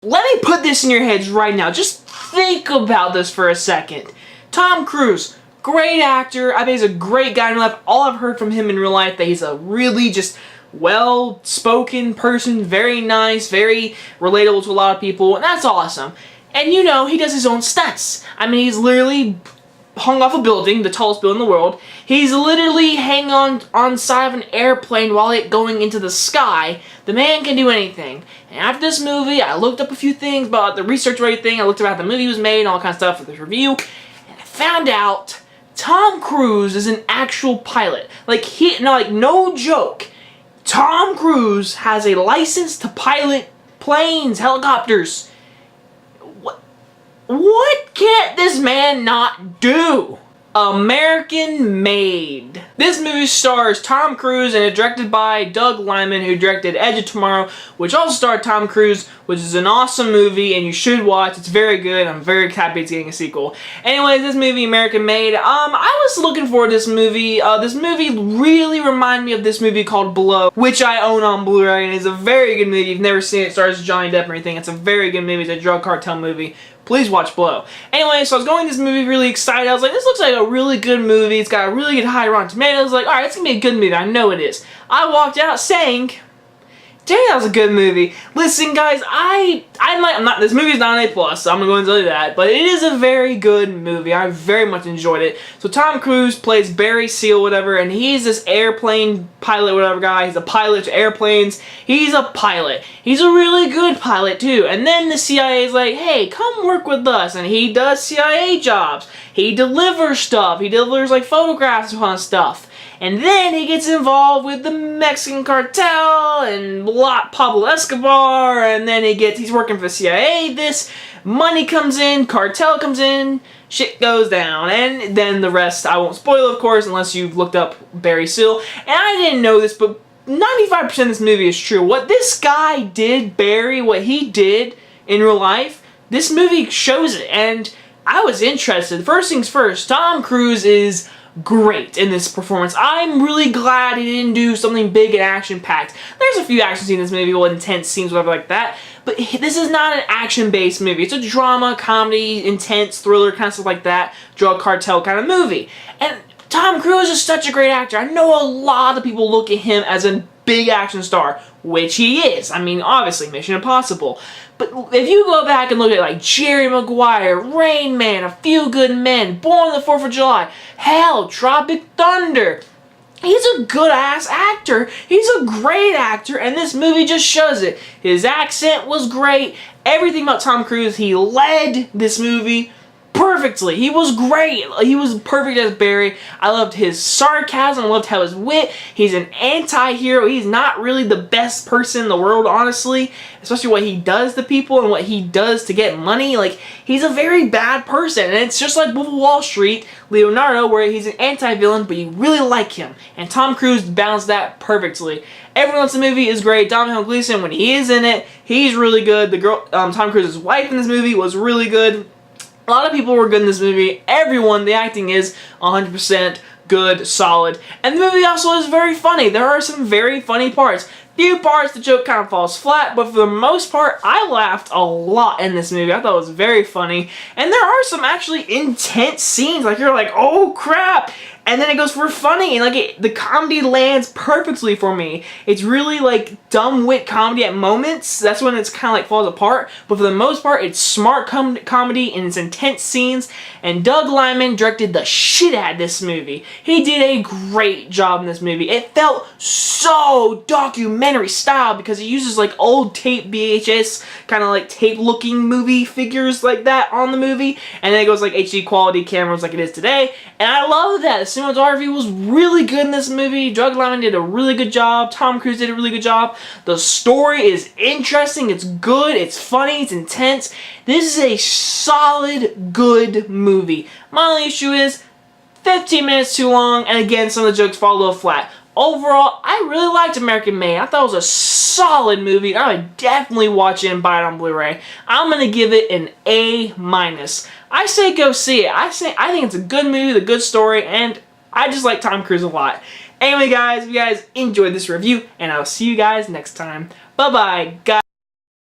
Let me put this in your heads right now. Just think about this for a second. Tom Cruise, great actor. I bet he's a great guy in real life. All I've heard from him in real life that he's a really just well-spoken person, very nice, very relatable to a lot of people, and that's awesome. And you know, he does his own stunts. I mean, he's literally hung off a building, the tallest building in the world. He's literally hanging on side of an airplane while it going into the sky. The man can do anything. And after this movie, I looked up a few things about the research or everything. I looked about how the movie was made and all kind of stuff for this review. And I found out Tom Cruise is an actual pilot. Like, no joke. Tom Cruise has a license to pilot planes, helicopters. What can't this man not do? American Made. This movie stars Tom Cruise and is directed by Doug Linman, who directed Edge of Tomorrow, which also starred Tom Cruise, which is an awesome movie and you should watch. It's very good. I'm very happy it's getting a sequel. Anyways, this movie, American Made, I was looking forward to this movie. This movie really reminded me of this movie called Blow, which I own on Blu-ray, and is a very good movie. If you've never seen it, it stars Johnny Depp and everything. It's a very good movie. It's a drug cartel movie. Please watch Blow. Anyway, so I was going to this movie really excited. I was like, this looks like a really good movie. It's got a really good high Rotten Tomatoes. I was like, alright, it's going to be a good movie. I know it is. I walked out saying, dang, that was a good movie. Listen, guys, this movie's not an A+, so I'm going to go and tell you that, but it is a very good movie. I very much enjoyed it. So Tom Cruise plays Barry Seal, whatever, and he's this airplane pilot, whatever guy. He's a pilot to airplanes. He's a pilot. He's a really good pilot, too. And then the CIA is like, hey, come work with us, and he does CIA jobs. He delivers stuff. He delivers, like, photographs and stuff. And then he gets involved with the Mexican cartel and Pablo Escobar, and then he's working for the CIA. This money comes in, cartel comes in, shit goes down, and then the rest I won't spoil, of course, unless you've looked up Barry Seal. And I didn't know this, but 95% of this movie is true. What this guy did, Barry, what he did in real life, this movie shows it, and I was interested. First things first, Tom Cruise is great in this performance. I'm really glad he didn't do something big and action-packed. There's a few action scenes in this movie with intense scenes, whatever like that, but this is not an action-based movie. It's a drama, comedy, intense, thriller, kind of stuff like that, drug cartel kind of movie. And Tom Cruise is such a great actor. I know a lot of people look at him as a big action star, which he is. I mean, obviously, Mission Impossible. But if you go back and look at like Jerry Maguire, Rain Man, A Few Good Men, Born on the 4th of July, hell, Tropic Thunder, he's a good-ass actor. He's a great actor, and this movie just shows it. His accent was great. Everything about Tom Cruise, he led this movie perfectly. He was great. He was perfect as Barry. I loved his sarcasm. I loved how his wit. He's an anti-hero. He's not really the best person in the world, honestly. Especially what he does to people and what he does to get money. Like, he's a very bad person. And it's just like Wolf of Wall Street, Leonardo, where he's an anti-villain, but you really like him. And Tom Cruise balanced that perfectly. Everyone else in the movie is great. Domhnall Gleeson, when he is in it, he's really good. The girl, Tom Cruise's wife in this movie was really good. A lot of people were good in this movie. Everyone, the acting is 100% good, solid. And the movie also is very funny. There are some very funny parts. Few parts the joke kind of falls flat, but for the most part, I laughed a lot in this movie. I thought it was very funny. And there are some actually intense scenes. Like, you're like, oh crap! And then it goes for funny, and like the comedy lands perfectly for me. It's really like dumb wit comedy at moments. That's when it's kind of like falls apart. But for the most part, it's smart comedy and it's intense scenes. And Doug Linman directed the shit out of this movie. He did a great job in this movie. It felt so documentary style because he uses like old tape VHS kind of like tape looking movie figures like that on the movie. And then it goes like HD quality cameras like it is today. And I love that. The cinematography was really good in this movie. Doug Linman did a really good job. Tom Cruise did a really good job. The story is interesting. It's good. It's funny. It's intense. This is a solid, good movie. My only issue is 15 minutes too long, and again, some of the jokes fall a little flat. Overall, I really liked American Made. I thought it was a solid movie. I would definitely watch it and buy it on Blu-ray. I'm going to give it an A-. I say go see it. I think it's a good movie, a good story, and I just like Tom Cruise a lot. Anyway, guys, if you guys enjoyed this review, and I'll see you guys next time. Bye-bye, guys.